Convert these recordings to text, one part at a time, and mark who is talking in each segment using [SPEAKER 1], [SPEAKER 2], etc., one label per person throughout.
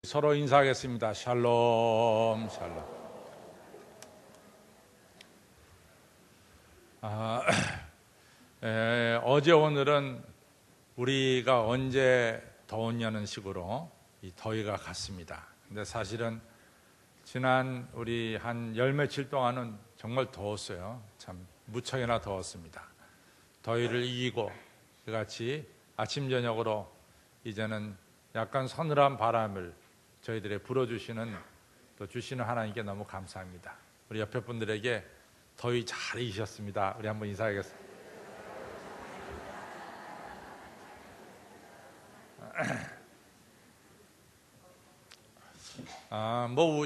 [SPEAKER 1] 서로 인사하겠습니다. 샬롬, 샬롬. 어제 오늘은 우리가 언제 더웠냐는 식으로 이 더위가 갔습니다. 근데 사실은 지난 우리 한 열 며칠 동안은 정말 더웠어요. 참 무척이나 더웠습니다. 더위를 이기고 같이 아침 저녁으로 이제는 약간 서늘한 바람을 저희들의 불어주시는 또 주시는 하나님께 너무 감사합니다. 우리 옆에 분들에게 더위 잘 이기셨습니다. 우리 한번 인사하겠습니다.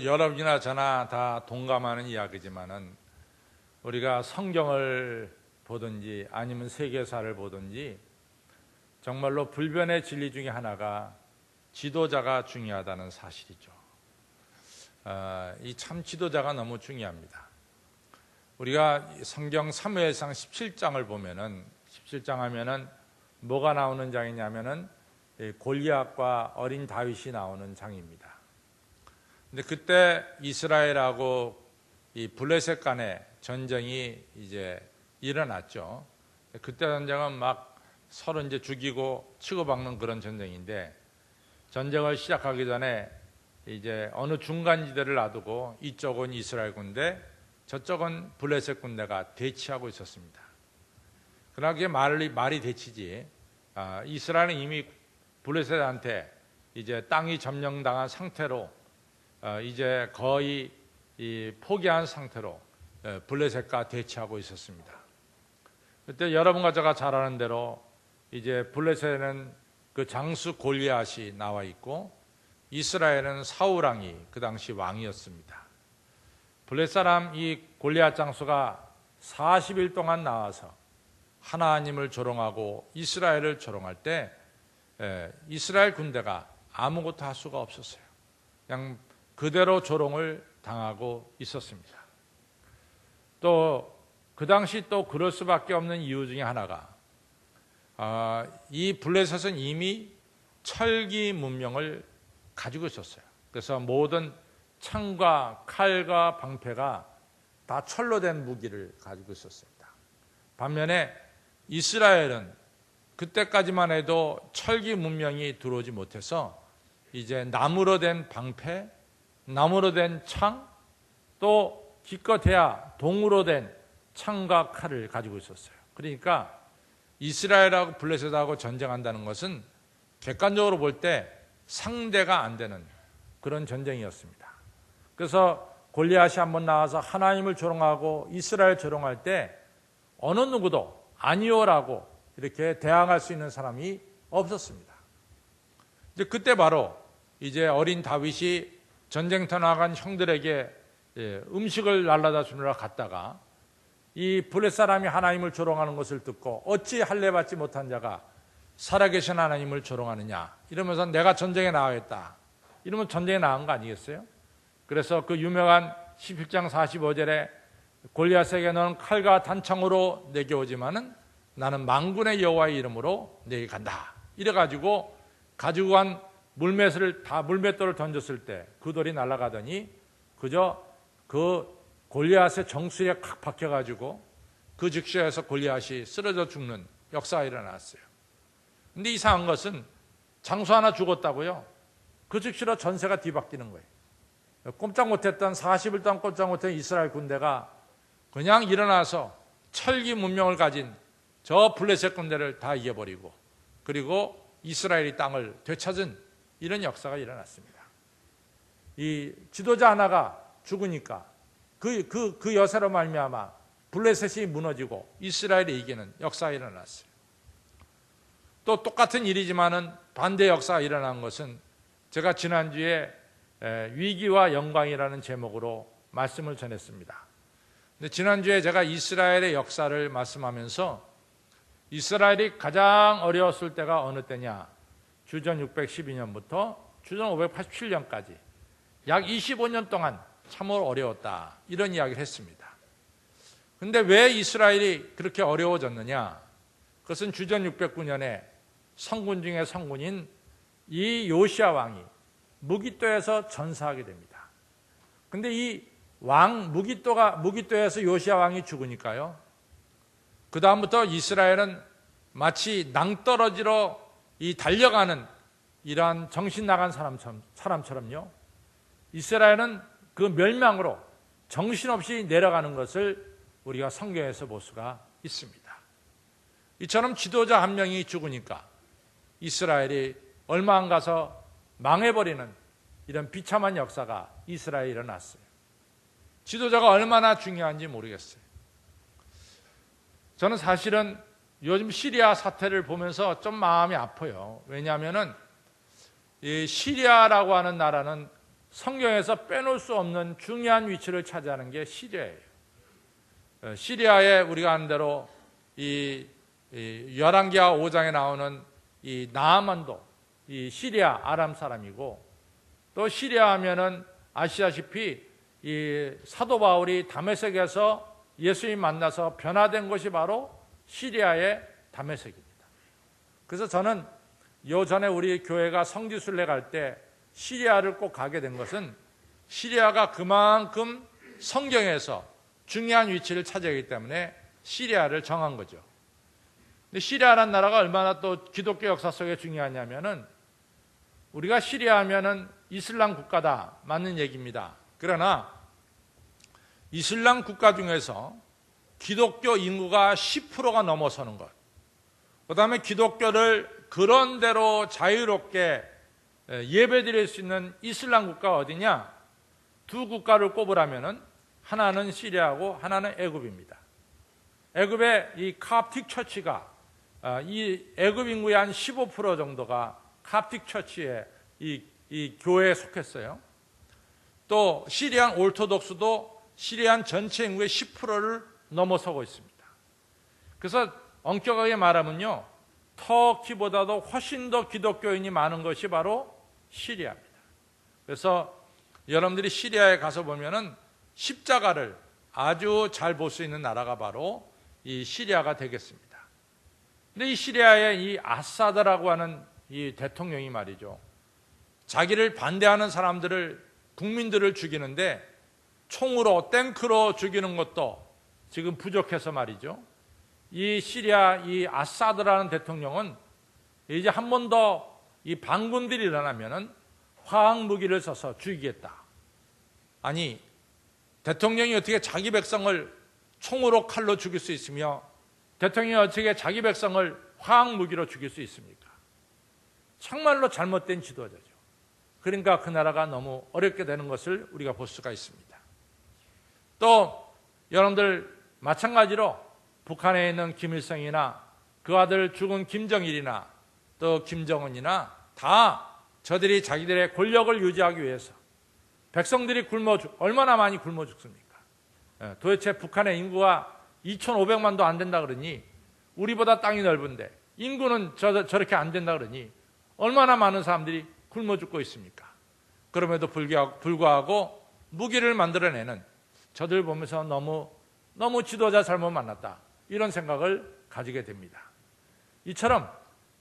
[SPEAKER 1] 여러분이나 저나 다 동감하는 이야기지만은 우리가 성경을 보든지 아니면 세계사를 보든지 정말로 불변의 진리 중에 하나가 지도자가 중요하다는 사실이죠. 이 참 지도자가 너무 중요합니다. 우리가 성경 사무엘상 17장을 보면은 17장 하면은 뭐가 나오는 장이냐면은 골리앗과 어린 다윗이 나오는 장입니다. 근데 그때 이스라엘하고 이 블레셋 간의 전쟁이 이제 일어났죠. 그때 전쟁은 막 서로 이제 죽이고 치고박는 그런 전쟁인데, 전쟁을 시작하기 전에 이제 어느 중간지대를 놔두고 이쪽은 이스라엘 군대, 저쪽은 블레셋 군대가 대치하고 있었습니다. 그러나 그게 말이 대치지. 이스라엘은 이미 블레셋한테 이제 땅이 점령당한 상태로 이제 거의 포기한 상태로 블레셋과 대치하고 있었습니다. 그때 여러분과 제가 잘 아는 대로 이제 블레셋에는 그 장수 골리앗이 나와 있고 이스라엘은 사울 왕이 그 당시 왕이었습니다. 블레셋 사람 이 골리앗 장수가 40일 동안 나와서 하나님을 조롱하고 이스라엘을 조롱할 때 이스라엘 군대가 아무것도 할 수가 없었어요. 그냥 그대로 조롱을 당하고 있었습니다. 또 그 당시 또 그럴 수밖에 없는 이유 중에 하나가 이 블레셋은 이미 철기 문명을 가지고 있었어요. 그래서 모든 창과 칼과 방패가 다 철로 된 무기를 가지고 있었습니다. 반면에 이스라엘은 그때까지만 해도 철기 문명이 들어오지 못해서 이제 나무로 된 방패, 나무로 된 창, 또 기껏해야 동으로 된 창과 칼을 가지고 있었어요. 그러니까 이스라엘하고 블레셋하고 전쟁한다는 것은 객관적으로 볼 때 상대가 안 되는 그런 전쟁이었습니다. 그래서 골리앗이 한번 나와서 하나님을 조롱하고 이스라엘 조롱할 때 어느 누구도 아니오라고 이렇게 대항할 수 있는 사람이 없었습니다. 이제 그때 바로 이제 어린 다윗이 전쟁터 나간 형들에게 음식을 날라다 주느라 갔다가 이 블레셋 사람이 하나님을 조롱하는 것을 듣고 어찌 할례 받지 못한 자가 살아계신 하나님을 조롱하느냐 이러면서 내가 전쟁에 나가겠다 이러면 전쟁에 나간 거 아니겠어요? 그래서 그 유명한 17장 45절에 골리앗에게 너는 칼과 단창으로 내게 오지만은 나는 만군의 여호와의 이름으로 내게 간다 이래가지고 가지고 간 물맷돌을 던졌을 때 그 돌이 날아가더니 그저 그 골리앗의 정수리에 칵 박혀가지고 그 즉시에서 골리앗이 쓰러져 죽는 역사가 일어났어요. 근데 이상한 것은 장수 하나 죽었다고요? 그 즉시로 전세가 뒤바뀌는 거예요. 꼼짝 못했던 40일 동안 꼼짝 못한 이스라엘 군대가 그냥 일어나서 철기 문명을 가진 저 블레셋 군대를 다 이겨버리고 그리고 이스라엘이 땅을 되찾은 이런 역사가 일어났습니다. 이 지도자 하나가 죽으니까 그 여세로 말미암아 블레셋이 무너지고 이스라엘이 이기는 역사가 일어났어요. 또 똑같은 일이지만은 반대 역사가 일어난 것은 제가 지난주에 위기와 영광이라는 제목으로 말씀을 전했습니다. 근데 지난주에 제가 이스라엘의 역사를 말씀하면서 이스라엘이 가장 어려웠을 때가 어느 때냐? 주전 612년부터 주전 587년까지 약 25년 동안 참으로 어려웠다 이런 이야기를 했습니다. 그런데 왜 이스라엘이 그렇게 어려워졌느냐? 그것은 주전 609년에 성군 중에 성군인 이 요시야 왕이 무깃도에서 전사하게 됩니다. 근데 이 왕 무깃도에서 요시야 왕이 죽으니까요, 그 다음부터 이스라엘은 마치 낭떠러지로 이 달려가는 이러한 정신 나간 사람처럼요, 이스라엘은 그 멸망으로 정신없이 내려가는 것을 우리가 성경에서 볼 수가 있습니다. 이처럼 지도자 한 명이 죽으니까 이스라엘이 얼마 안 가서 망해버리는 이런 비참한 역사가 이스라엘에 일어났어요. 지도자가 얼마나 중요한지 모르겠어요. 저는 사실은 요즘 시리아 사태를 보면서 좀 마음이 아파요. 왜냐하면 이 시리아라고 하는 나라는 성경에서 빼놓을 수 없는 중요한 위치를 차지하는 게 시리아예요. 시리아에 우리가 아는 대로 이 열왕기하 5장에 나오는 이 나아만도 이 시리아 아람 사람이고, 또 시리아 하면은 아시다시피 이 사도 바울이 다메섹에서 예수님 만나서 변화된 곳이 바로 시리아의 다메섹입니다. 그래서 저는 요전에 우리 교회가 성지순례 갈 때 시리아를 꼭 가게 된 것은 시리아가 그만큼 성경에서 중요한 위치를 차지하기 때문에 시리아를 정한 거죠. 근데 시리아라는 나라가 얼마나 또 기독교 역사 속에 중요하냐면은, 우리가 시리아 하면은 이슬람 국가다, 맞는 얘기입니다. 그러나 이슬람 국가 중에서 기독교 인구가 10%가 넘어서는 것, 그 다음에 기독교를 그런대로 자유롭게 예배드릴 수 있는 이슬람 국가가 어디냐? 두 국가를 꼽으라면은 하나는 시리아고 하나는 애굽입니다. 애굽의 이 카프틱 처치가 이 애굽 인구의 한 15% 정도가 카프틱 처치에 이 교회에 속했어요. 또 시리안 오르토독스도 시리안 전체 인구의 10%를 넘어서고 있습니다. 그래서 엄격하게 말하면요, 터키보다도 훨씬 더 기독교인이 많은 것이 바로 시리아입니다. 그래서 여러분들이 시리아에 가서 보면은 십자가를 아주 잘 볼 수 있는 나라가 바로 이 시리아가 되겠습니다. 근데 이 시리아의 이 아사드라고 하는 이 대통령이 말이죠, 자기를 반대하는 국민들을 죽이는데 총으로 탱크로 죽이는 것도 지금 부족해서 말이죠, 이 시리아 이 아사드라는 대통령은 이제 한 번 더 이 반군들이 일어나면은 화학 무기를 써서 죽이겠다. 아니, 대통령이 어떻게 자기 백성을 총으로 칼로 죽일 수 있으며 대통령이 어떻게 자기 백성을 화학 무기로 죽일 수 있습니까? 정말로 잘못된 지도자죠. 그러니까 그 나라가 너무 어렵게 되는 것을 우리가 볼 수가 있습니다. 또 여러분들 마찬가지로 북한에 있는 김일성이나 그 아들 죽은 김정일이나 또 김정은이나 다 저들이 자기들의 권력을 유지하기 위해서 백성들이 얼마나 많이 굶어 죽습니까? 도대체 북한의 인구가 2,500만도 안 된다 그러니, 우리보다 땅이 넓은데 인구는 저렇게 안 된다 그러니 얼마나 많은 사람들이 굶어 죽고 있습니까? 그럼에도 불구하고 무기를 만들어내는 저들 보면서 너무 지도자 잘못 만났다, 이런 생각을 가지게 됩니다. 이처럼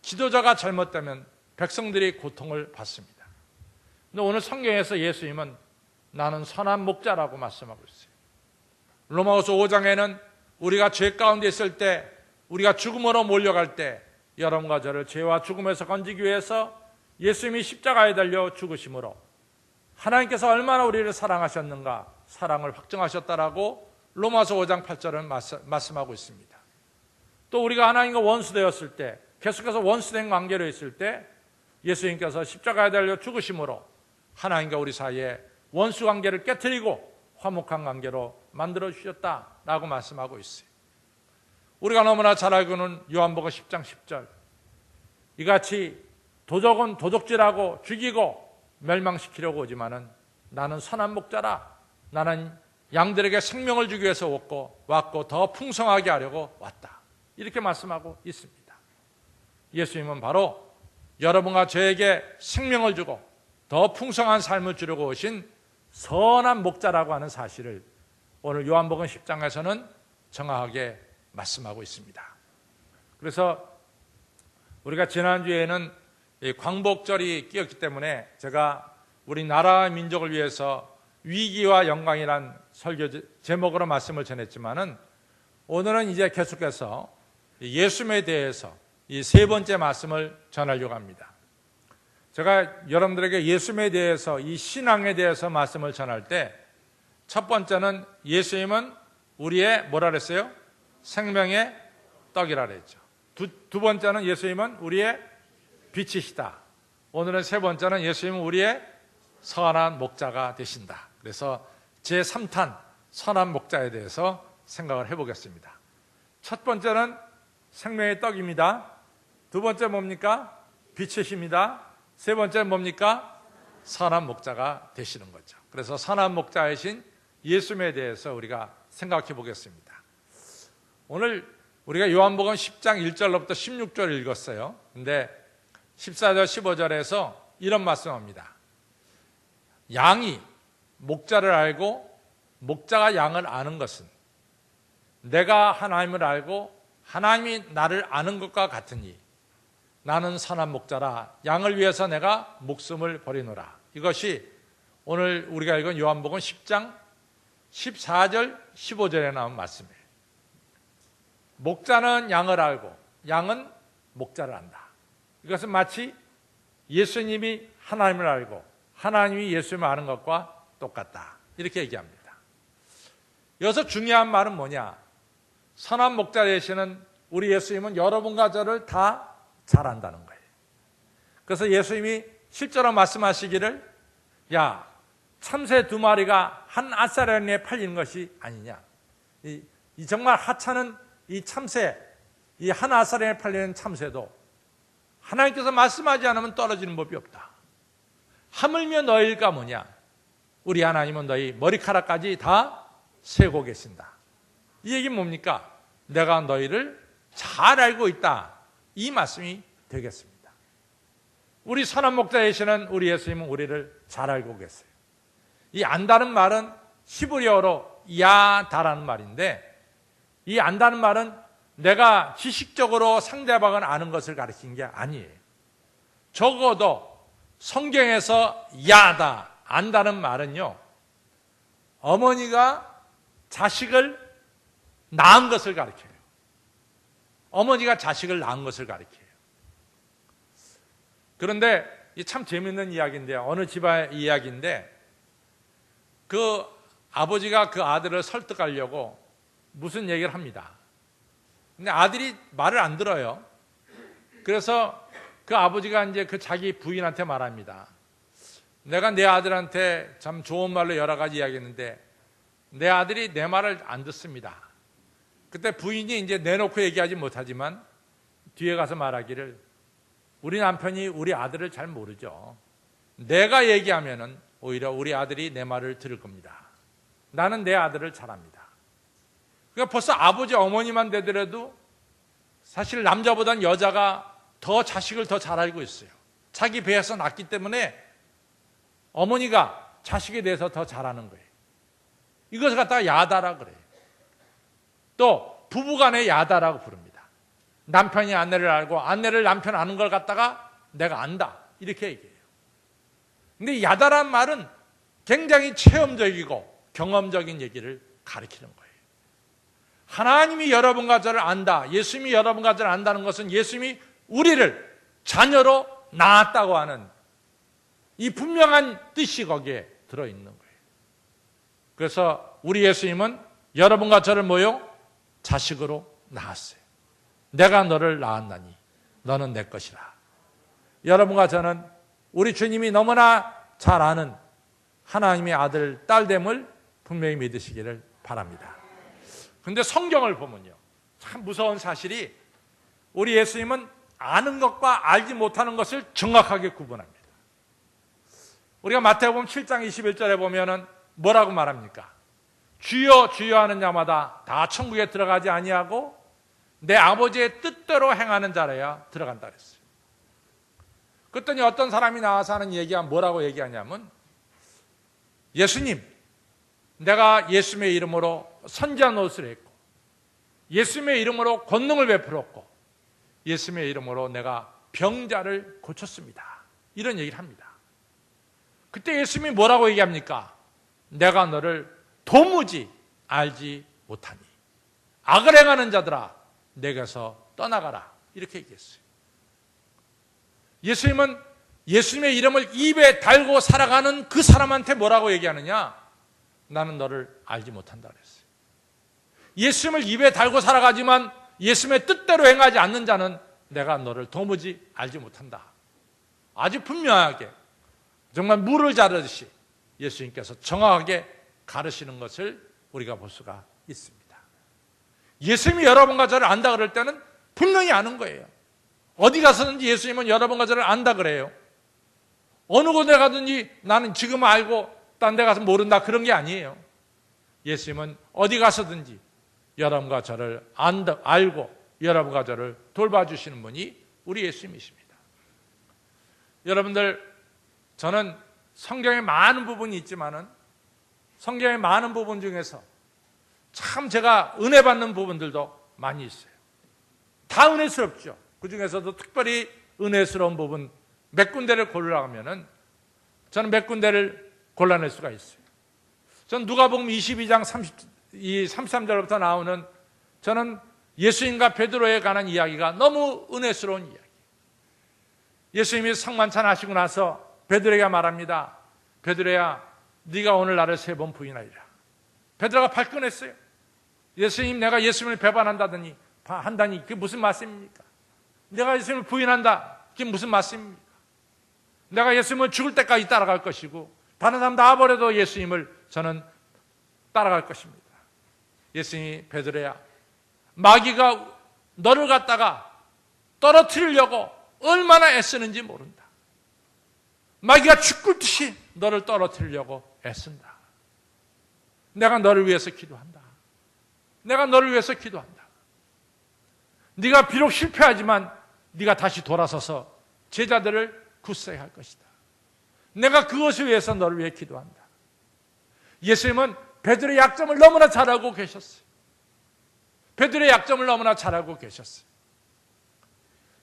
[SPEAKER 1] 지도자가 잘못되면 백성들이 고통을 받습니다. 근데 오늘 성경에서 예수님은 나는 선한 목자라고 말씀하고 있어요. 로마후서 5장에는 우리가 죄 가운데 있을 때, 우리가 죽음으로 몰려갈 때 여러분과 저를 죄와 죽음에서 건지기 위해서 예수님이 십자가에 달려 죽으심으로 하나님께서 얼마나 우리를 사랑하셨는가, 사랑을 확증하셨다라고 로마서 5장 8절은 말씀하고 있습니다. 또 우리가 하나님과 원수되었을 때, 계속해서 원수된 관계로 있을 때 예수님께서 십자가에 달려 죽으심으로 하나님과 우리 사이에 원수 관계를 깨트리고 화목한 관계로 만들어 주셨다라고 말씀하고 있어요. 우리가 너무나 잘 알고 있는 요한복음 10장 10절, 이같이 도적은 도적질하고 죽이고 멸망시키려고 오지만은 나는 선한 목자라, 나는 양들에게 생명을 주기 위해서 왔고 더 풍성하게 하려고 왔다, 이렇게 말씀하고 있습니다. 예수님은 바로 여러분과 저에게 생명을 주고 더 풍성한 삶을 주려고 오신 선한 목자라고 하는 사실을 오늘 요한복음 10장에서는 정확하게 말씀하고 있습니다. 그래서 우리가 지난주에는 광복절이 끼었기 때문에 제가 우리 나라 민족을 위해서 위기와 영광이란 설교 제목으로 말씀을 전했지만은 오늘은 이제 계속해서 예수님에 대해서 이 세 번째 말씀을 전하려고 합니다. 제가 여러분들에게 예수님에 대해서 이 신앙에 대해서 말씀을 전할 때 첫 번째는 예수님은 우리의 뭐라 그랬어요? 생명의 떡이라 그랬죠. 두 번째는 예수님은 우리의 빛이시다. 오늘은 세 번째는 예수님은 우리의 선한 목자가 되신다. 그래서 제3탄 선한 목자에 대해서 생각을 해보겠습니다. 첫 번째는 생명의 떡입니다. 두 번째 뭡니까? 빛이십니다. 세 번째는 뭡니까? 선한 목자가 되시는 거죠. 그래서 선한 목자이신 예수님에 대해서 우리가 생각해 보겠습니다. 오늘 우리가 요한복음 10장 1절로부터 16절 읽었어요. 근데 14절 15절에서 이런 말씀합니다. 양이 목자를 알고 목자가 양을 아는 것은 내가 하나님을 알고 하나님이 나를 아는 것과 같으니 나는 선한 목자라 양을 위해서 내가 목숨을 버리노라. 이것이 오늘 우리가 읽은 요한복음 10장 14절 15절에 나온 말씀이에요. 목자는 양을 알고 양은 목자를 안다. 이것은 마치 예수님이 하나님을 알고 하나님이 예수님을 아는 것과 똑같다. 이렇게 얘기합니다. 여기서 중요한 말은 뭐냐? 선한 목자 되시는 우리 예수님은 여러분과 저를 다 잘 안다는 거예요. 그래서 예수님이 실제로 말씀하시기를 야, 참새 2마리가 한 아사리에 팔리는 것이 아니냐. 이 정말 하찮은 이 참새, 이 한 아사리에 팔리는 참새도 하나님께서 말씀하지 않으면 떨어지는 법이 없다. 하물며 너희가 뭐냐? 우리 하나님은 너희 머리카락까지 다 세고 계신다. 이 얘기는 뭡니까? 내가 너희를 잘 알고 있다. 이 말씀이 되겠습니다. 우리 선한 목자이시는 우리 예수님은 우리를 잘 알고 계세요. 이 안다는 말은 히브리어로 야다라는 말인데 이 안다는 말은 내가 지식적으로 상대방을 아는 것을 가리키는 게 아니에요. 적어도 성경에서 야다, 안다는 말은요, 어머니가 자식을 낳은 것을 가리켜요. 어머니가 자식을 낳은 것을 가리켜요. 그런데 참 재밌는 이야기인데요. 어느 집안의 이야기인데 그 아버지가 그 아들을 설득하려고 무슨 얘기를 합니다. 근데 아들이 말을 안 들어요. 그래서 그 아버지가 이제 그 자기 부인한테 말합니다. 내가 내 아들한테 참 좋은 말로 여러 가지 이야기했는데 내 아들이 내 말을 안 듣습니다. 그때 부인이 이제 내놓고 얘기하지 못하지만 뒤에 가서 말하기를 우리 남편이 우리 아들을 잘 모르죠. 내가 얘기하면은 오히려 우리 아들이 내 말을 들을 겁니다. 나는 내 아들을 잘 압니다. 그러니까 벌써 아버지 어머니만 되더라도 사실 남자보다는 여자가 더 자식을 더 잘 알고 있어요. 자기 배에서 낳기 때문에 어머니가 자식에 대해서 더 잘 아는 거예요. 이것을 갖다가 야다라 그래요. 또 부부간의 야다라고 부릅니다. 남편이 아내를 알고 아내를 남편 아는 걸 갖다가 내가 안다 이렇게 얘기해요. 근데 야다란 말은 굉장히 체험적이고 경험적인 얘기를 가리키는 거예요. 하나님이 여러분과 저를 안다, 예수님이 여러분과 저를 안다는 것은 예수님이 우리를 자녀로 낳았다고 하는 이 분명한 뜻이 거기에 들어있는 거예요. 그래서 우리 예수님은 여러분과 저를 뭐요? 자식으로 낳았어요. 내가 너를 낳았나니 너는 내 것이라. 여러분과 저는 우리 주님이 너무나 잘 아는 하나님의 아들, 딸됨을 분명히 믿으시기를 바랍니다. 그런데 성경을 보면요, 참 무서운 사실이 우리 예수님은 아는 것과 알지 못하는 것을 정확하게 구분합니다. 우리가 마태복음 7장 21절에 보면은 뭐라고 말합니까? 주여 주여 하는 자마다 다 천국에 들어가지 아니하고 내 아버지의 뜻대로 행하는 자라야 들어간다 그랬어요. 그랬더니 어떤 사람이 나와서 하는 얘기가 뭐라고 얘기하냐면 예수님, 내가 예수님의 이름으로 선지자 노릇을 했고 예수님의 이름으로 권능을 베풀었고 예수님의 이름으로 내가 병자를 고쳤습니다. 이런 얘기를 합니다. 그때 예수님이 뭐라고 얘기합니까? 내가 너를 도무지 알지 못하니 악을 행하는 자들아 내게서 떠나가라, 이렇게 얘기했어요. 예수님은 예수님의 이름을 입에 달고 살아가는 그 사람한테 뭐라고 얘기하느냐? 나는 너를 알지 못한다 그랬어요. 예수님을 입에 달고 살아가지만 예수님의 뜻대로 행하지 않는 자는 내가 너를 도무지 알지 못한다. 아주 분명하게, 정말 물을 자르듯이 예수님께서 정확하게 가르치는 것을 우리가 볼 수가 있습니다. 예수님이 여러분과 저를 안다 그럴 때는 분명히 아는 거예요. 어디 가서든지 예수님은 여러분과 저를 안다 그래요. 어느 곳에 가든지 나는 지금 알고 딴 데 가서 모른다, 그런 게 아니에요. 예수님은 어디 가서든지 여러분과 저를 알고 여러분과 저를 돌봐주시는 분이 우리 예수님이십니다. 여러분들, 저는 성경에 많은 부분이 있지만은 성경의 많은 부분 중에서 참 제가 은혜 받는 부분들도 많이 있어요. 다 은혜스럽죠. 그 중에서도 특별히 은혜스러운 부분 몇 군데를 고르라고 하면은 저는 몇 군데를 골라낼 수가 있어요. 전 누가복음 22장 33절부터 나오는, 저는 예수님과 베드로에 관한 이야기가 너무 은혜스러운 이야기. 예수님이 성만찬 하시고 나서 베드로에게 말합니다. 베드로야, 네가 오늘 나를 3번 부인하리라. 베드로가 발끈했어요. 예수님, 내가 예수님을 배반한다더니 한다니 그게 무슨 말씀입니까? 내가 예수님을 부인한다, 그게 무슨 말씀입니까? 내가 예수님을 죽을 때까지 따라갈 것이고 다른 사람 다 버려도 예수님을 저는 따라갈 것입니다. 예수님이 베드로야, 마귀가 너를 갖다가 떨어뜨리려고 얼마나 애쓰는지 모른다. 마귀가 죽을듯이 너를 떨어뜨리려고 애쓴다. 내가 너를 위해서 기도한다. 내가 너를 위해서 기도한다. 네가 비록 실패하지만 네가 다시 돌아서서 제자들을 굳세게 할 것이다. 내가 그것을 위해서 너를 위해 기도한다. 예수님은 베드로의 약점을 너무나 잘 알고 계셨어요. 베드로의 약점을 너무나 잘 알고 계셨어요.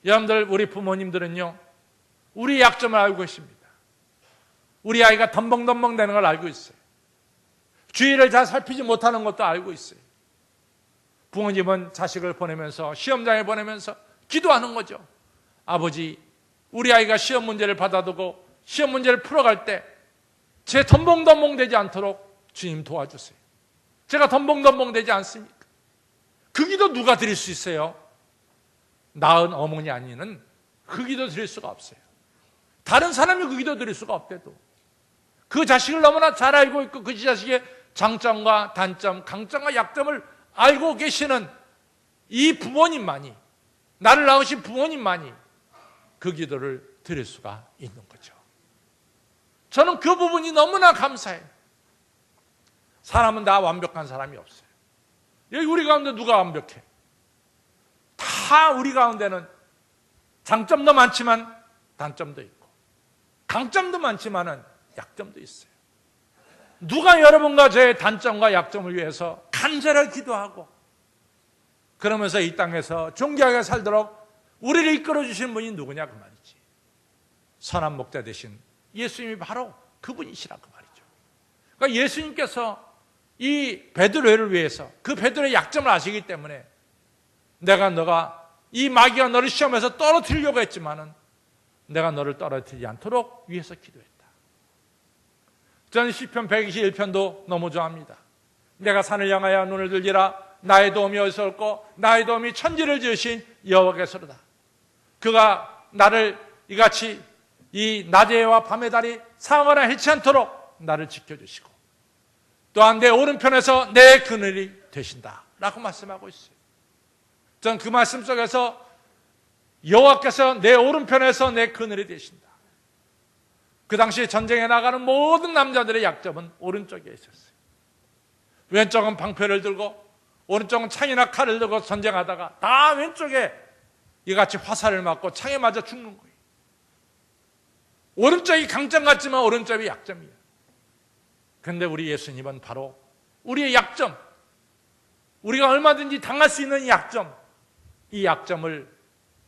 [SPEAKER 1] 여러분들, 우리 부모님들은요, 우리 약점을 알고 계십니다. 우리 아이가 덤벙덤벙 되는 걸 알고 있어요. 주의를 잘 살피지 못하는 것도 알고 있어요. 부모님은 자식을 보내면서, 시험장에 보내면서 기도하는 거죠. 아버지, 우리 아이가 시험 문제를 받아두고 시험 문제를 풀어갈 때 제 덤벙덤벙 되지 않도록 주님 도와주세요. 제가 덤벙덤벙 되지 않습니까? 그 기도 누가 드릴 수 있어요? 낳은 어머니 아니는 그 기도 드릴 수가 없어요. 다른 사람이 그 기도 드릴 수가 없대도 그 자식을 너무나 잘 알고 있고 그 자식의 장점과 단점, 강점과 약점을 알고 계시는 이 부모님만이, 나를 낳으신 부모님만이 그 기도를 드릴 수가 있는 거죠. 저는 그 부분이 너무나 감사해요. 사람은 다 완벽한 사람이 없어요. 여기 우리 가운데 누가 완벽해? 다 우리 가운데는 장점도 많지만 단점도 있고 강점도 많지만 약점도 있어요. 누가 여러분과 저의 단점과 약점을 위해서 간절히 기도하고 그러면서 이 땅에서 존귀하게 살도록 우리를 이끌어 주신 분이 누구냐 그 말이지. 선한 목자 되신 예수님이 바로 그분이시라 그 말이죠. 그러니까 예수님께서 이 베드로를 위해서 그 베드로의 약점을 아시기 때문에 너가 이 마귀가 너를 시험해서 떨어뜨리려고 했지만은 내가 너를 떨어뜨리지 않도록 위해서 기도했다. 저는 시편 121편도 너무 좋아합니다. 내가 산을 향하여 눈을 들리라. 나의 도움이 어디서 올꼬? 나의 도움이 천지를 지으신 여호와께서로다. 그가 나를 이같이 이 낮에와 밤의 달이 상하거나 해치 않도록 나를 지켜주시고 또한 내 오른편에서 내 그늘이 되신다 라고 말씀하고 있어요. 전 그 말씀 속에서 여호와께서 내 오른편에서 내 그늘이 되신다. 그 당시에 전쟁에 나가는 모든 남자들의 약점은 오른쪽에 있었어요. 왼쪽은 방패를 들고 오른쪽은 창이나 칼을 들고 전쟁하다가 다 왼쪽에 이같이 화살을 맞고 창에 맞아 죽는 거예요. 오른쪽이 강점 같지만 오른쪽이 약점이에요. 그런데 우리 예수님은 바로 우리의 약점, 우리가 얼마든지 당할 수 있는 약점, 이 약점을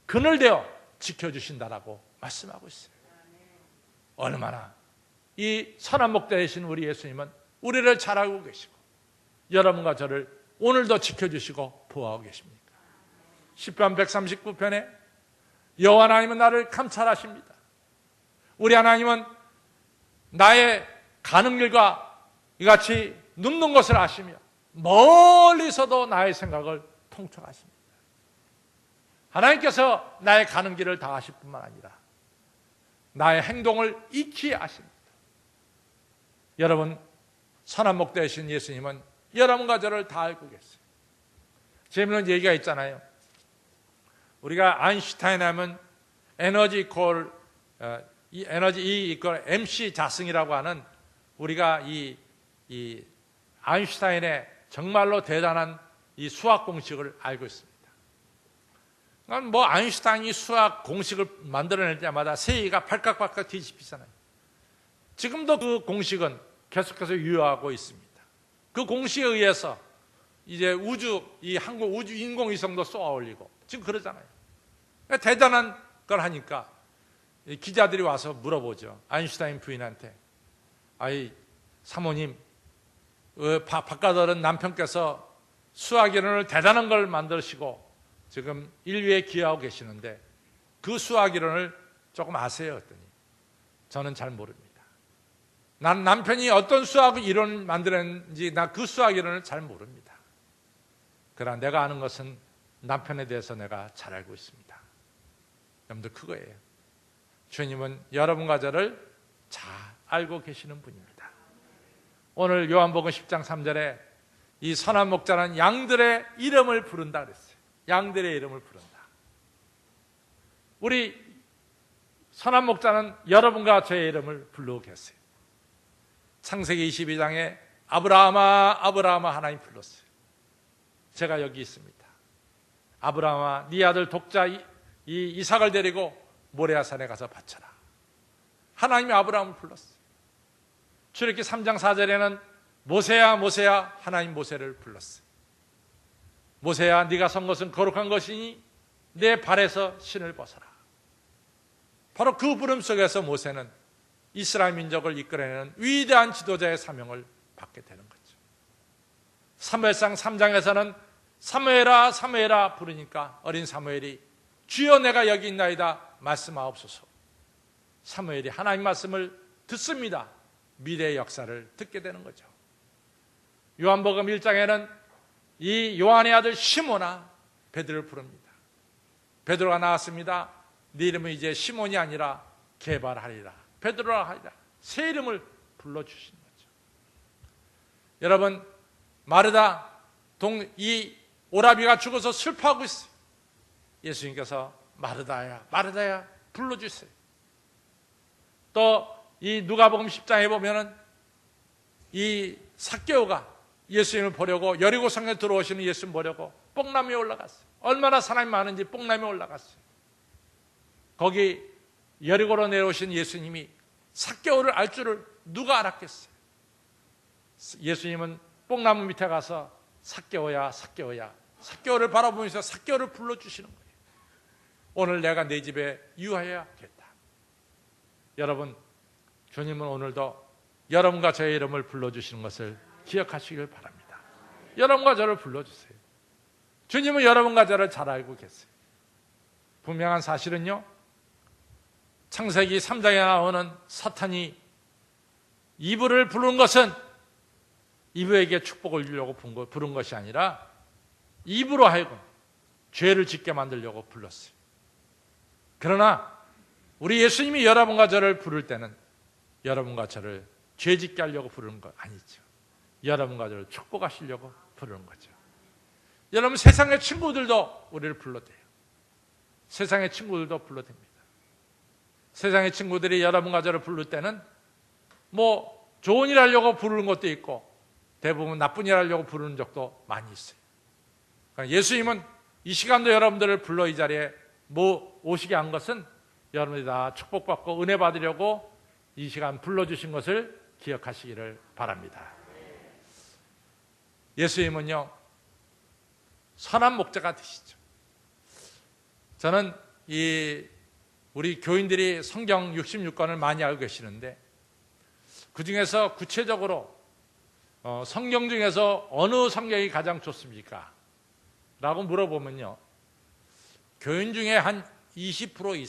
[SPEAKER 1] 그늘되어 지켜주신다라고 말씀하고 있어요. 얼마나 이 선한 목자 되신 우리 예수님은 우리를 잘 알고 계시고 여러분과 저를 오늘도 지켜주시고 보호하고 계십니다. 시편 139편에 여호와 하나님은 나를 감찰하십니다. 우리 하나님은 나의 가는 길과 이같이 눕는 것을 아시며 멀리서도 나의 생각을 통찰하십니다. 하나님께서 나의 가는 길을 다 아실 뿐만 아니라 나의 행동을 익히 아십니다. 여러분, 선한 목자 되신 예수님은 여러분과 저를 다 알고 계세요. 재미있는 얘기가 있잖아요. 우리가 아인슈타인 하면 에너지 이퀄 MC 자승이라고 하는 우리가 이 아인슈타인의 정말로 대단한 이 수학 공식을 알고 있습니다. 뭐 아인슈타인이 수학 공식을 만들어낼 때마다 세계가 발칵발칵 뒤집히잖아요. 지금도 그 공식은 계속해서 유효하고 있습니다. 그 공식에 의해서 이제 한국 우주 인공위성도 쏘아 올리고 지금 그러잖아요. 대단한 걸 하니까 기자들이 와서 물어보죠. 아인슈타인 부인한테, 아이 사모님, 바깥어른 남편께서 수학 이론을 대단한 걸 만드시고 지금 인류에 기여하고 계시는데 그 수학 이론을 조금 아세요? 했더니 저는 잘 모릅니다. 난 남편이 어떤 수학 이론을 만들었는지 나 그 수학 이론을 잘 모릅니다. 그러나 내가 아는 것은 남편에 대해서 내가 잘 알고 있습니다. 여러분들 그거예요. 주님은 여러분과 저를 잘 알고 계시는 분입니다. 오늘 요한복음 10장 3절에 이 선한 목자는 양들의 이름을 부른다 그랬어요. 양들의 이름을 부른다. 우리 선한 목자는 여러분과 저의 이름을 부르고 계세요. 창세기 22장에 아브라함아 아브라함아 하나님 불렀어요. 제가 여기 있습니다. 아브라함아 네 아들 독자 이삭을 데리고 모레아산에 가서 바쳐라. 하나님이 아브라함을 불렀어요. 출애굽기 3장 4절에는 모세야 모세야 하나님 모세를 불렀어요. 모세야 네가 선 것은 거룩한 것이니 내 발에서 신을 벗어라. 바로 그 부름 속에서 모세는 이스라엘 민족을 이끌어내는 위대한 지도자의 사명을 받게 되는 거죠. 사무엘상 3장에서는 사무엘아 사무엘아 부르니까 어린 사무엘이 주여 내가 여기 있나이다 말씀하옵소서. 사무엘이 하나님 말씀을 듣습니다. 미래의 역사를 듣게 되는 거죠. 요한복음 1장에는 이 요한의 아들 시몬아 베드로를 부릅니다. 베드로가 나왔습니다. 네 이름은 이제 시몬이 아니라 게발하리라 베드로라 하리라. 새 이름을 불러주시는 거죠. 여러분, 마르다 이 오라비가 죽어서 슬퍼하고 있어요. 예수님께서 마르다야 마르다야 불러주세요. 또 이 누가복음 10장에 보면은 이 삭개오가 예수님을 보려고 여리고성에 들어오시는 예수님 보려고 뽕나무에 올라갔어요. 얼마나 사람이 많은지 뽕나무에 올라갔어요. 거기 여리고로 내려오신 예수님이 삭개오를 알 줄을 누가 알았겠어요? 예수님은 뽕나무 밑에 가서 삭개오야 삭개오야 삭개오를 바라보면서 삭개오를 불러주시는 거예요. 오늘 내가 내 집에 유하여야겠다. 여러분, 주님은 오늘도 여러분과 저의 이름을 불러주시는 것을 기억하시길 바랍니다. 여러분과 저를 불러주세요. 주님은 여러분과 저를 잘 알고 계세요. 분명한 사실은요, 창세기 3장에 나오는 사탄이 이브를 부른 것은 이브에게 축복을 주려고 부른 것이 아니라 이브로 하여금 죄를 짓게 만들려고 불렀어요. 그러나 우리 예수님이 여러분과 저를 부를 때는 여러분과 저를 죄 짓게 하려고 부르는 거 아니죠. 여러분과 저를 축복하시려고 부르는 거죠. 여러분, 세상의 친구들도 우리를 불러대요. 세상의 친구들도 불러댑니다. 세상의 친구들이 여러분과 저를 부를 때는 뭐 좋은 일 하려고 부르는 것도 있고 대부분 나쁜 일 하려고 부르는 적도 많이 있어요. 그러니까 예수님은 이 시간도 여러분들을 불러 이 자리에 오시게 한 것은 여러분들이 다 축복받고 은혜 받으려고 이 시간 불러주신 것을 기억하시기를 바랍니다. 예수님은요, 선한 목자가 되시죠. 저는 우리 교인들이 성경 66권을 많이 알고 계시는데 그 중에서 구체적으로 성경 중에서 어느 성경이 가장 좋습니까? 라고 물어보면요, 교인 중에 한 20%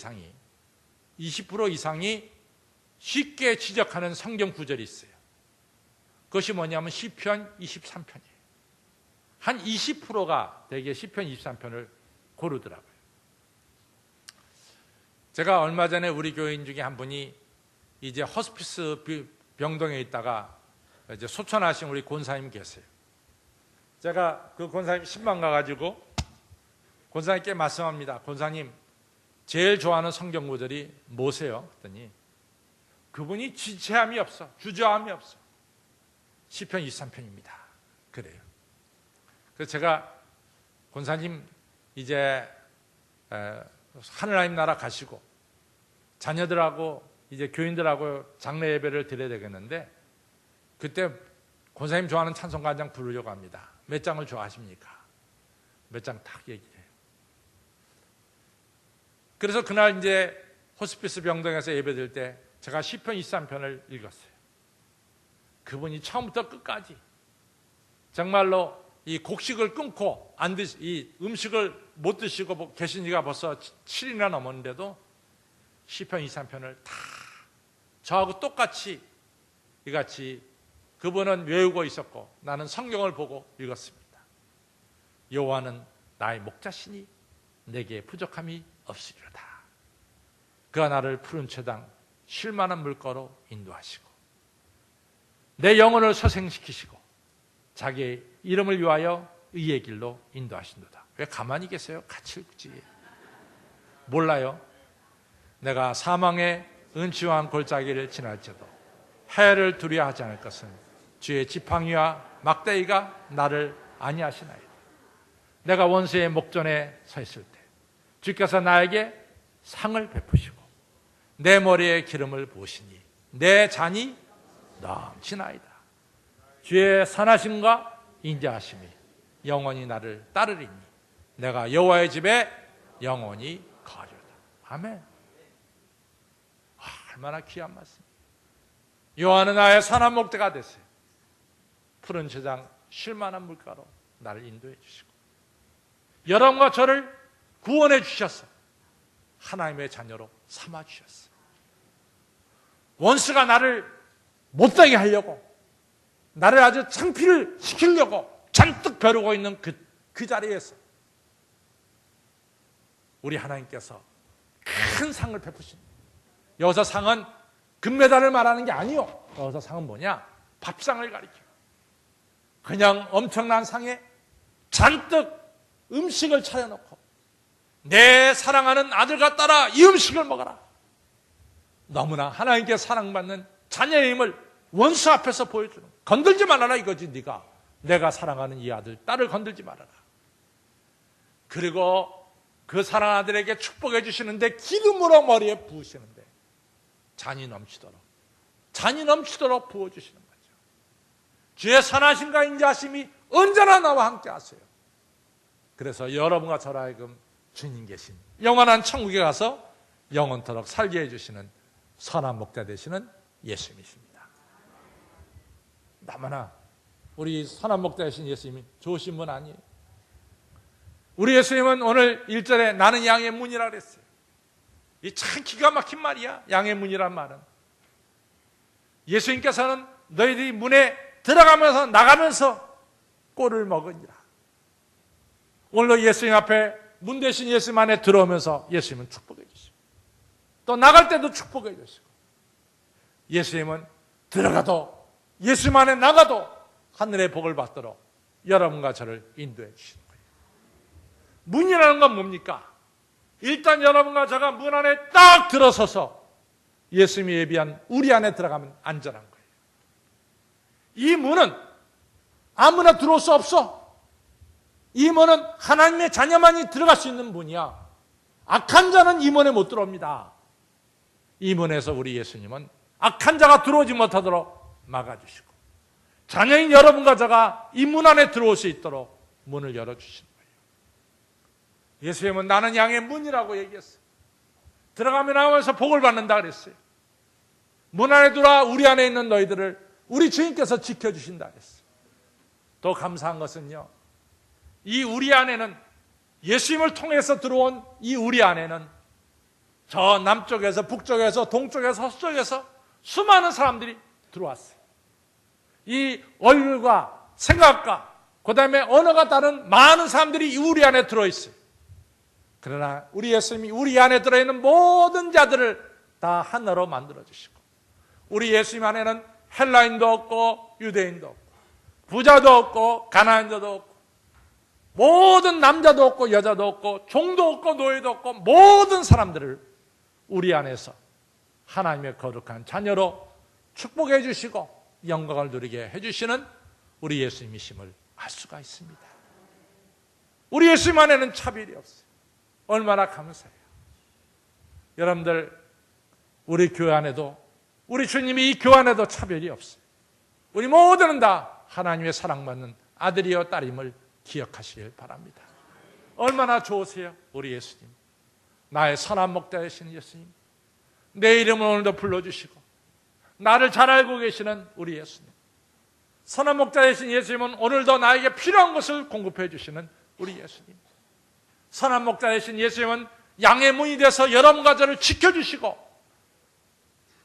[SPEAKER 1] 이상이 쉽게 지적하는 성경 구절이 있어요. 그것이 뭐냐면 시편 23편이에요. 한 20%가 대개 시편 23편을 고르더라고요. 제가 얼마 전에 우리 교인 중에 한 분이 이제 호스피스 병동에 있다가 이제 소천하신 우리 권사님 계세요. 제가 그 권사님 신방 가가지고 권사님께 말씀합니다. 권사님, 제일 좋아하는 성경 구절이 뭐세요? 그랬더니 그분이 지체함이 없어, 주저함이 없어. 시편 23편입니다. 그래요. 그래서 제가 권사님 이제 하늘나님 나라 가시고 자녀들하고 이제 교인들하고 장례 예배를 드려야 되겠는데 그때 권사님 좋아하는 찬송가 한 장 부르려고 합니다. 몇 장을 좋아하십니까? 몇 장 딱 얘기해요. 그래서 그날 이제 호스피스 병동에서 예배 드릴 때 제가 시편 23편을 읽었어요. 그분이 처음부터 끝까지 정말로 이 곡식을 끊고 이 음식을 못 드시고 계신 지가 벌써 7일이나 넘었는데도 시편 23편을 다 저하고 똑같이 이같이 그분은 외우고 있었고 나는 성경을 보고 읽었습니다. 여호와는 나의 목자시니 내게 부족함이 없으리로다. 그가 나를 푸른 채당 쉴 만한 물가로 인도하시고 내 영혼을 소생시키시고 자기의 이름을 위하여 의의 길로 인도하신도다. 왜 가만히 계세요? 같이 읽지. 몰라요? 내가 사망의 은치왕 골짜기를 지날지도 해를 두려워하지 않을 것은 주의 지팡이와 막대기가 나를 안위하시나이다. 내가 원수의 목전에 서 있을 때 주께서 나에게 상을 베푸시고 내 머리에 기름을 부으시니 내 잔이 넘치나이다. 주의 선하심과 인자하심이 영원히 나를 따르리니 내가 여호와의 집에 영원히 거하리로다. 아멘. 얼마나 귀한 말씀. 여호와는 나의 선한 목자가 되세요. 푸른 채장 쉴 만한 물가로 나를 인도해 주시고 여러분과 저를 구원해 주셔서 하나님의 자녀로 삼아 주셨어요. 원수가 나를 못되게 하려고 나를 아주 창피를 시키려고 잔뜩 벼르고 있는 그 자리에서 우리 하나님께서 큰 상을 베푸십니다. 여기서 상은 금메달을 말하는 게 아니요. 여기서 상은 뭐냐? 밥상을 가리켜요. 그냥 엄청난 상에 잔뜩 음식을 차려놓고 내 사랑하는 아들과 딸아 이 음식을 먹어라. 너무나 하나님께 사랑받는 자녀의 힘을 원수 앞에서 보여주는, 건들지 말아라 이거지. 네가 내가 사랑하는 이 아들 딸을 건들지 말아라. 그리고 그 사랑하는 아들에게 축복해 주시는데 기름으로 머리에 부으시는데 잔이 넘치도록 부어주시는 거죠. 주의 선하심과 인자하심이 언제나 나와 함께 하세요. 그래서 여러분과 저로 하여금 주님 계신 영원한 천국에 가서 영원토록 살게 해주시는 선한 목자 되시는 예수님이십니다. 너무나 우리 선한 목자 되신 예수님이 좋으신 분 아니에요. 우리 예수님은 오늘 1절에 나는 양의 문이라 그랬어요. 이 참 기가 막힌 말이야. 양의 문이란 말은 예수님께서는 너희들이 문에 들어가면서 나가면서 꼴을 먹으니라. 오늘도 예수님 앞에 문 대신 예수님 안에 들어오면서 예수님은 축복해 주시고 또 나갈 때도 축복해 주시고 예수님은 들어가도 예수님 안에 나가도 하늘의 복을 받도록 여러분과 저를 인도해 주시는 거예요. 문이라는 건 뭡니까? 일단 여러분과 제가 문 안에 딱 들어서서 예수님이 예비한 우리 안에 들어가면 안전한 거예요. 이 문은 아무나 들어올 수 없어. 이 문은 하나님의 자녀만이 들어갈 수 있는 문이야. 악한 자는 이 문에 못 들어옵니다. 이 문에서 우리 예수님은 악한 자가 들어오지 못하도록 막아주시고 자녀인 여러분과 제가 이 문 안에 들어올 수 있도록 문을 열어주시는 거예요. 예수님은 나는 양의 문이라고 얘기했어요. 들어가면 나오면서 복을 받는다 그랬어요. 문 안에 들어와 우리 안에 있는 너희들을 우리 주님께서 지켜주신다 했어요. 더 감사한 것은요, 이 우리 안에는, 예수님을 통해서 들어온 이 우리 안에는 저 남쪽에서 북쪽에서 동쪽에서 서쪽에서 수많은 사람들이 들어왔어요. 이 얼굴과 생각과 그 다음에 언어가 다른 많은 사람들이 우리 안에 들어있어요. 그러나 우리 예수님이 우리 안에 들어있는 모든 자들을 다 하나로 만들어주시고, 우리 예수님 안에는 헬라인도 없고 유대인도 없고 부자도 없고 가난자도 없고 모든 남자도 없고 여자도 없고 종도 없고 노예도 없고 모든 사람들을 우리 안에서 하나님의 거룩한 자녀로 축복해 주시고 영광을 누리게 해주시는 우리 예수님이심을 알 수가 있습니다. 우리 예수님 안에는 차별이 없어요. 얼마나 감사해요. 여러분들, 우리 교회 안에도, 우리 주님이 이 교회 안에도 차별이 없어요. 우리 모두는 다 하나님의 사랑받는 아들이요 딸임을 기억하시길 바랍니다. 얼마나 좋으세요, 우리 예수님. 나의 선한 목자 되시는 예수님, 내 이름을 오늘도 불러주시고 나를 잘 알고 계시는 우리 예수님, 선한 목자 되신 예수님은 오늘도 나에게 필요한 것을 공급해 주시는 우리 예수님, 선한 목자 되신 예수님은 양의 문이 돼서 여러분과 저를 지켜주시고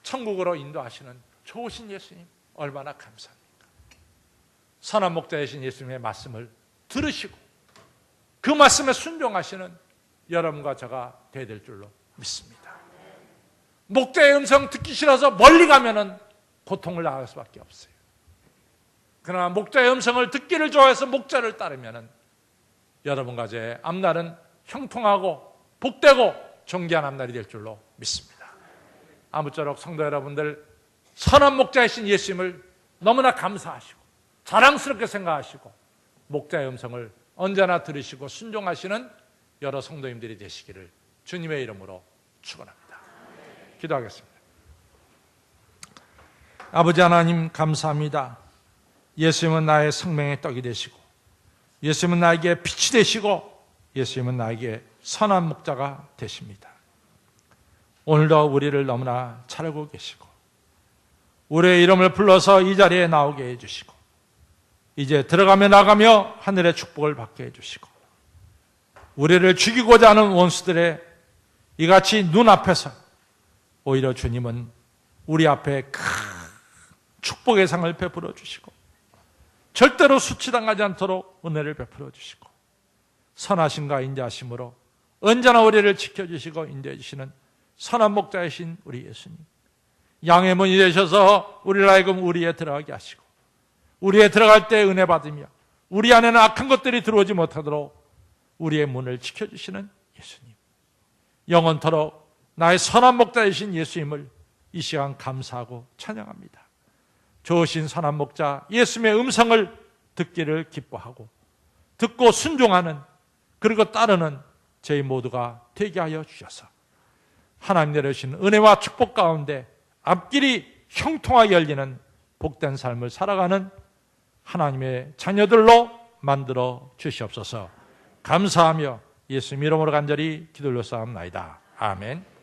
[SPEAKER 1] 천국으로 인도하시는 좋으신 예수님, 얼마나 감사합니까? 선한 목자 되신 예수님의 말씀을 들으시고 그 말씀에 순종하시는 여러분과 저가 되어야 될 줄로 믿습니다. 목자의 음성 듣기 싫어서 멀리 가면은 고통을 당할 수밖에 없어요. 그러나 목자의 음성을 듣기를 좋아해서 목자를 따르면은 여러분과 저의 앞날은 형통하고 복되고 존귀한 앞날이 될 줄로 믿습니다. 아무쪼록 성도 여러분들, 선한 목자이신 예수님을 너무나 감사하시고 자랑스럽게 생각하시고 목자의 음성을 언제나 들으시고 순종하시는 여러 성도님들이 되시기를 주님의 이름으로 축원합니다. 기도하겠습니다. 아버지 하나님, 감사합니다. 예수님은 나의 생명의 떡이 되시고 예수님은 나에게 빛이 되시고 예수님은 나에게 선한 목자가 되십니다. 오늘도 우리를 너무나 잘 알고 계시고 우리의 이름을 불러서 이 자리에 나오게 해주시고 이제 들어가며 나가며 하늘의 축복을 받게 해주시고 우리를 죽이고자 하는 원수들의 이같이 눈앞에서 오히려 주님은 우리 앞에 큰 축복의 상을 베풀어 주시고 절대로 수치당하지 않도록 은혜를 베풀어 주시고 선하심과 인자하심으로 언제나 우리를 지켜주시고 인도해 주시는 선한 목자이신 우리 예수님, 양의 문이 되셔서 우리를 하여금 우리에 들어가게 하시고 우리에 들어갈 때 은혜 받으며 우리 안에는 악한 것들이 들어오지 못하도록 우리의 문을 지켜주시는 예수님, 영원토록 나의 선한 목자이신 예수님을 이 시간 감사하고 찬양합니다. 좋으신 선한 목자 예수님의 음성을 듣기를 기뻐하고 듣고 순종하는, 그리고 따르는 저희 모두가 되게 하여 주셔서 하나님 내려주신 은혜와 축복 가운데 앞길이 형통하게 열리는 복된 삶을 살아가는 하나님의 자녀들로 만들어 주시옵소서. 감사하며 예수님 이름으로 간절히 기도 올려싸움나이다. 아멘.